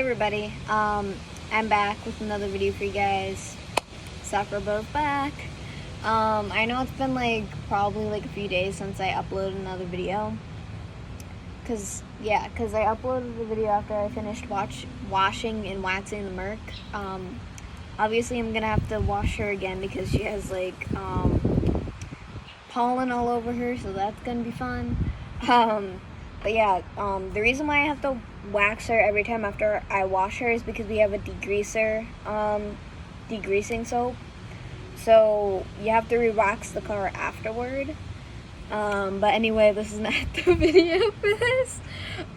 everybody, I'm back with another video for you guys. Soccerbo's back. I know it's been probably a few days since I uploaded another video. Cause I uploaded the video after I finished washing and waxing the Merc. Obviously I'm gonna have to wash her again because she has pollen all over her, so that's gonna be fun. The reason why I have to wax her every time after I wash her is because we have a degreaser, degreasing soap. So you have to re-wax the car afterward. But anyway, this is not the video for this.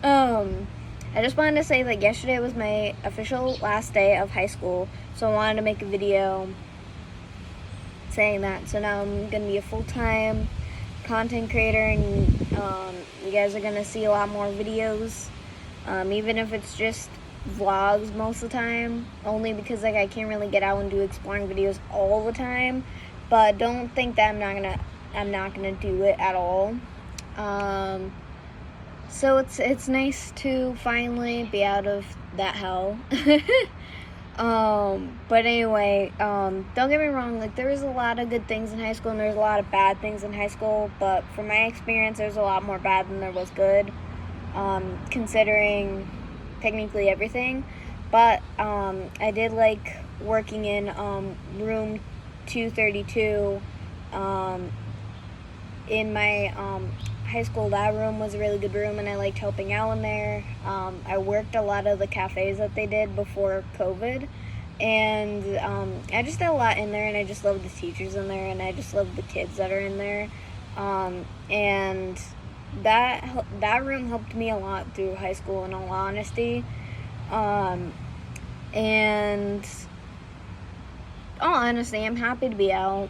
I just wanted to say that yesterday was my official last day of high school, so I wanted to make a video saying that. So now I'm gonna be a full-time content creator, and you guys are gonna see a lot more videos, even if it's just vlogs most of the time, only because I can't really get out and do exploring videos all the time. But don't think that I'm not gonna do it at all. So it's nice to finally be out of that hell. But anyway, don't get me wrong, there was a lot of good things in high school and there's a lot of bad things in high school, but from my experience, there's a lot more bad than there was good, considering technically everything. But, I did like working in, room 232, in my, high school. That room was a really good room and I liked helping out in there. I worked a lot of the cafes that they did before COVID, and I just did a lot in there, and I just loved the teachers in there, and I just loved the kids that are in there, and that room helped me a lot through high school, in all honesty. And all honesty, I'm happy to be out.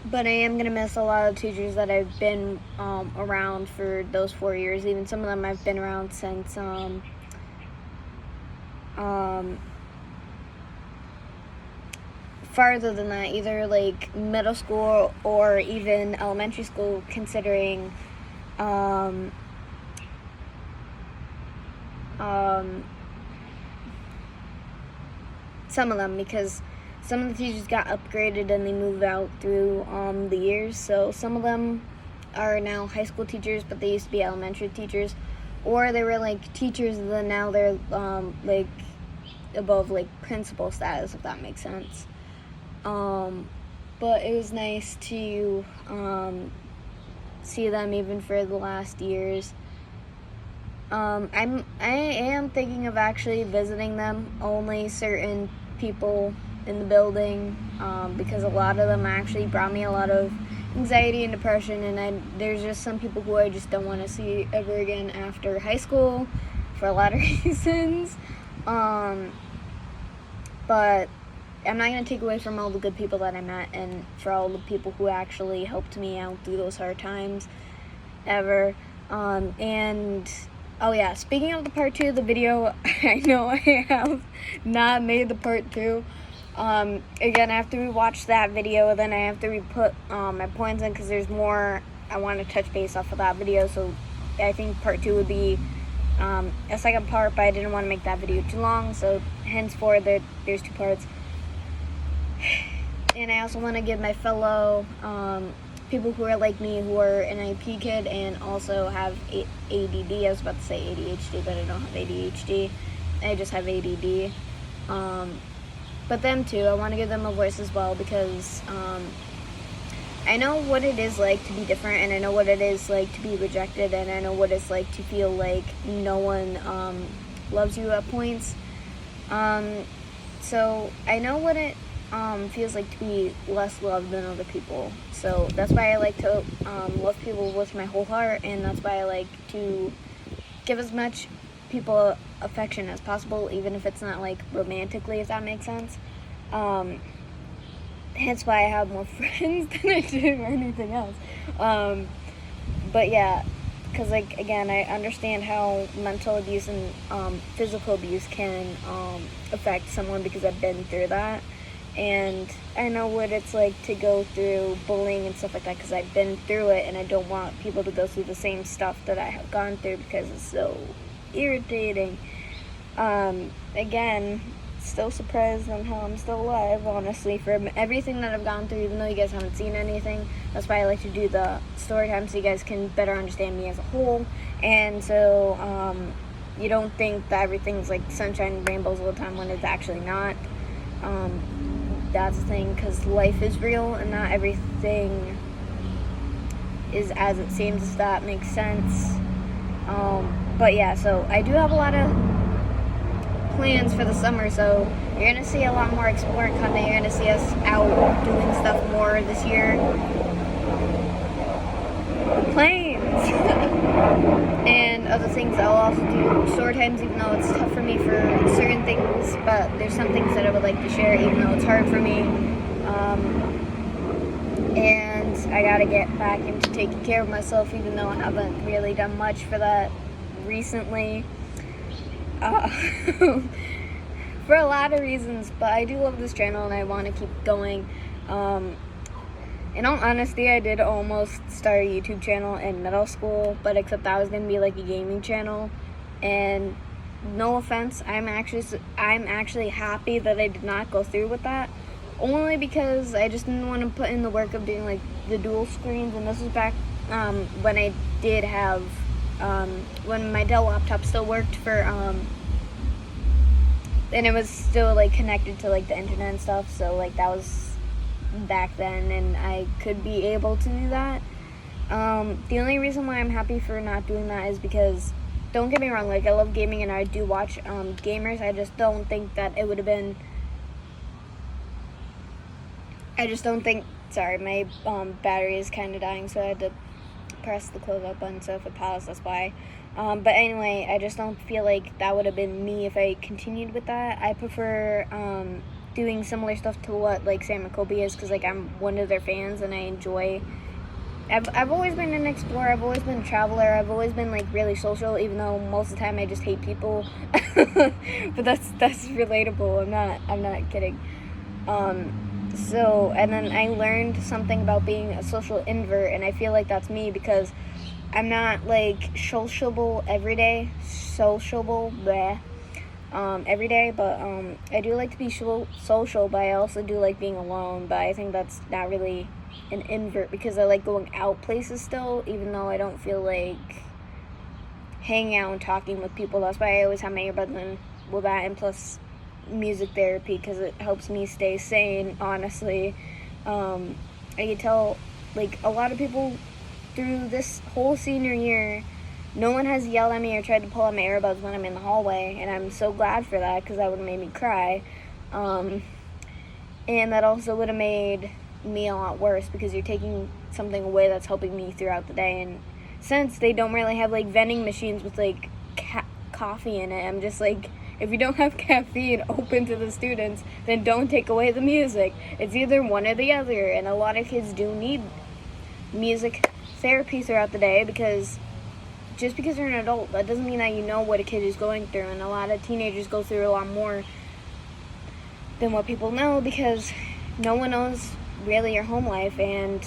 But I am going to miss a lot of teachers that I've been around for those 4 years. Even some of them I've been around since farther than that, either middle school or even elementary school, considering some of them, because some of the teachers got upgraded and they moved out through the years. So some of them are now high school teachers, but they used to be elementary teachers, or they were teachers and then now they're above principal status, if that makes sense. But it was nice to see them even for the last years. I am thinking of actually visiting them, only certain people in the building, because a lot of them actually brought me a lot of anxiety and depression, and there's just some people who I just don't want to see ever again after high school for a lot of reasons. But I'm not going to take away from all the good people that I met and for all the people who actually helped me out through those hard times ever. And oh yeah, speaking of the part 2 of the video, I know I have not made the part 2. Again, I have to rewatch that video, then I have to re-put my points in, because there's more I want to touch base off of that video. So I think part 2 would be a second part, but I didn't want to make that video too long, so henceforth there's 2 parts. And I also want to give my fellow people who are like me, who are an IP kid and also have ADD, I was about to say ADHD, but I don't have ADHD, I just have ADD. But them too, I want to give them a voice as well, because I know what it is like to be different, and I know what it is like to be rejected, and I know what it's like to feel like no one loves you at points. So I know what it feels like to be less loved than other people. So that's why I like to love people with my whole heart, and that's why I like to give as much people affection as possible, even if it's not romantically, if that makes sense. Hence why I have more friends than I do anything else. But yeah, because again, I understand how mental abuse and physical abuse can affect someone, because I've been through that, and I know what it's like to go through bullying and stuff like that, because I've been through it, and I don't want people to go through the same stuff that I have gone through, because it's so irritating. Again, still surprised on how I'm still alive, honestly, from everything that I've gone through, even though you guys haven't seen anything. That's why I like to do the story time, so you guys can better understand me as a whole. And so, you don't think that everything's like sunshine and rainbows all the time when it's actually not. That's the thing, because life is real and not everything is as it seems, if that makes sense. But yeah, so I do have a lot of plans for the summer, so you're gonna see a lot more exploring content. You're gonna see us out doing stuff more this year. Planes and other things. I'll also do short times, even though it's tough for me for certain things, but there's some things that I would like to share, even though it's hard for me. And I gotta get back into taking care of myself, even though I haven't really done much for that recently. For a lot of reasons, but I do love this channel and I want to keep going. In all honesty, I did almost start a YouTube channel in middle school, but except that was going to be like a gaming channel. And no offense, I'm actually happy that I did not go through with that, only because I just didn't want to put in the work of doing like the dual screens. And this was back when I did have when my Dell laptop still worked for and it was still like connected to like the internet and stuff, so like that was back then and I could be able to do that. The only reason why I'm happy for not doing that is because, don't get me wrong, like I love gaming and I do watch gamers. I just don't think that it would have been, sorry, my battery is kind of dying, so I had to press the close up button, so if it paused, that's why. But anyway, I just don't feel like that would have been me if I continued with that. I prefer doing similar stuff to what like Sam and Kobe is, because like I'm one of their fans and I enjoy. I've always been an explorer. I've always been a traveler. I've always been like really social, even though most of the time I just hate people. But that's relatable. I'm not kidding. So, and then I learned something about being a social invert, and I feel like that's me because I'm not like sociable every day, every day, but I do like to be social, but I also do like being alone. But I think that's not really an invert, because I like going out places still, even though I don't feel like hanging out and talking with people. That's why I always have my earbuds in with that, and plus music therapy, because it helps me stay sane, honestly. I can tell, like, a lot of people through this whole senior year, no one has yelled at me or tried to pull out my earbuds when I'm in the hallway, and I'm so glad for that, because that would have made me cry. And that also would have made me a lot worse, because you're taking something away that's helping me throughout the day. And since they don't really have like vending machines with like coffee in it, I'm just like, if you don't have caffeine open to the students, then don't take away the music. It's either one or the other, and a lot of kids do need music therapy throughout the day, because just because you're an adult, that doesn't mean that you know what a kid is going through, and a lot of teenagers go through a lot more than what people know, because no one knows really your home life, and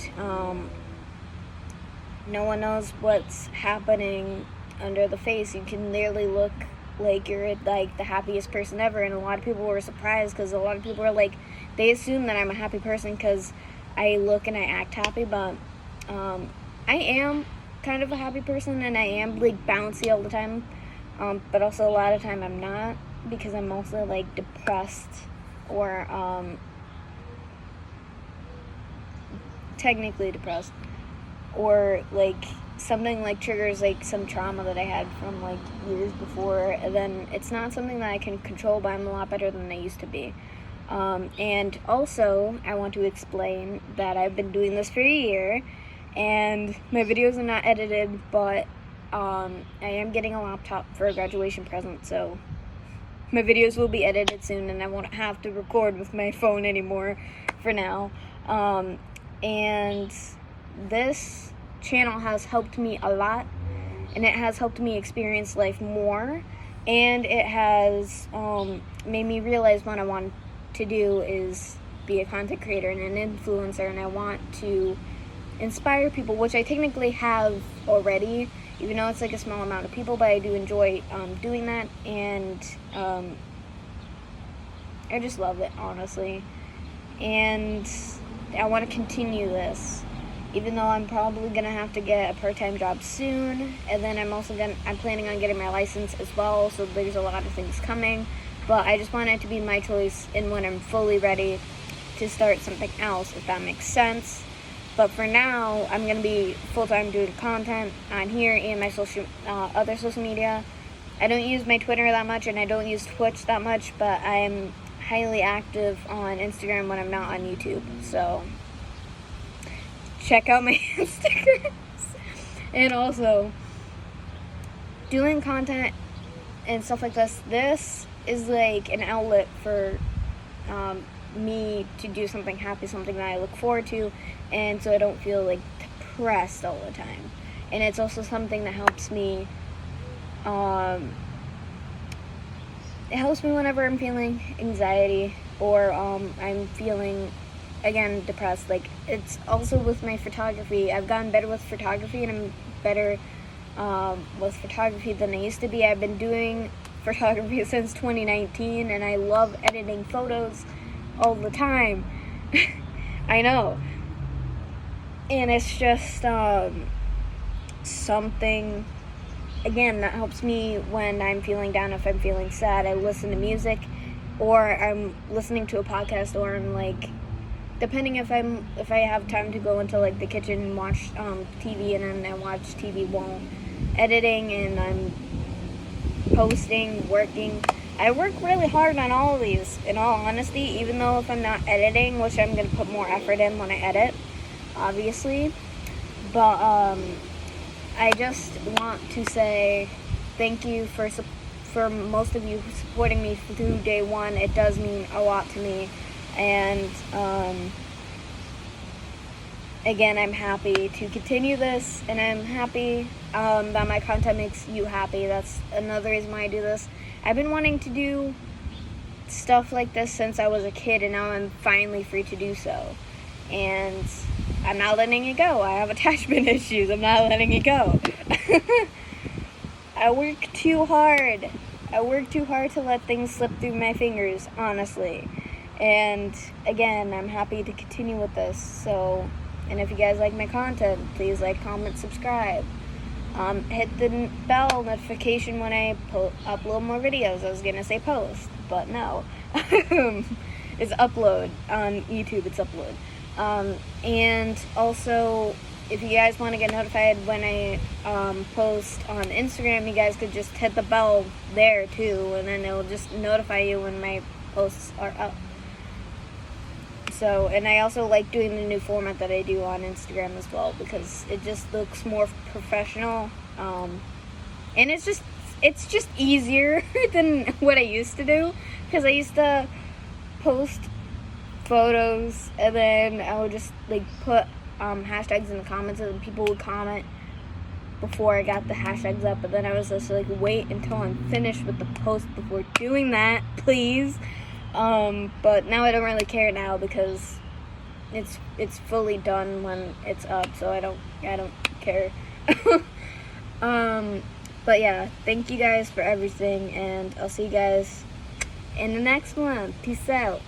no one knows what's happening under the face. You can literally look like you're like the happiest person ever, and a lot of people were surprised, because a lot of people are like, they assume that I'm a happy person because I look and I act happy, but I am kind of a happy person, and I am like bouncy all the time, but also a lot of time I'm not, because I'm also like depressed, or technically depressed, or like something like triggers like some trauma that I had from like years before, and then it's not something that I can control, but I'm a lot better than I used to be. And also I want to explain that I've been doing this for a year, and my videos are not edited, but I am getting a laptop for a graduation present, so my videos will be edited soon, and I won't have to record with my phone anymore for now. And this channel has helped me a lot, and it has helped me experience life more, and it has made me realize what I want to do is be a content creator and an influencer, and I want to inspire people, which I technically have already, even though it's like a small amount of people, but I do enjoy doing that, and I just love it, honestly. And I want to continue this, even though I'm probably gonna have to get a part-time job soon, and then I'm planning on getting my license as well, so there's a lot of things coming. But I just want it to be my choice, and when I'm fully ready to start something else, if that makes sense. But for now, I'm gonna be full-time doing content on here and my other social media. I don't use my Twitter that much, and I don't use Twitch that much, but I'm highly active on Instagram when I'm not on YouTube. So check out my Instagrams. And also, doing content and stuff like this is like an outlet for me to do something happy, something that I look forward to, and so I don't feel like depressed all the time. And it's also something that helps me it helps me whenever I'm feeling anxiety or I'm feeling, again, depressed. Like, it's also with my photography. I've gotten better with photography, and I'm better with photography than I used to be. I've been doing photography since 2019, and I love editing photos all the time. I know. And it's just something, again, that helps me when I'm feeling down. If I'm feeling sad, I listen to music, or I'm listening to a podcast, or I'm like, depending if I have time to go into like the kitchen and watch TV, and then I watch TV while editing, and I'm posting, working. I work really hard on all of these, in all honesty, even though if I'm not editing, which I'm going to put more effort in when I edit, obviously. But I just want to say thank you for most of you supporting me through day one. It does mean a lot to me. And again, I'm happy to continue this, and I'm happy that my content makes you happy. That's another reason why I do this. I've been wanting to do stuff like this since I was a kid, and now I'm finally free to do so. And I'm not letting it go. I have attachment issues. I'm not letting it go. I work too hard. I work too hard to let things slip through my fingers, honestly. And again, I'm happy to continue with this. So, and if you guys like my content, please like, comment, subscribe. Hit the bell notification when I upload more videos. I was gonna say post, but no. It's upload. On YouTube, it's upload. And also, if you guys want to get notified when I post on Instagram, you guys could just hit the bell there too, and then it'll just notify you when my posts are up. So, and I also like doing the new format that I do on Instagram as well, because it just looks more professional, and it's just easier than what I used to do, because I used to post photos, and then I would just like put hashtags in the comments, and people would comment before I got the hashtags up, but then I was just like, wait until I'm finished with the post before doing that, please. But now I don't really care now, because it's fully done when it's up, so I don't care. But yeah, thank you guys for everything, and I'll see you guys in the next one. Peace out.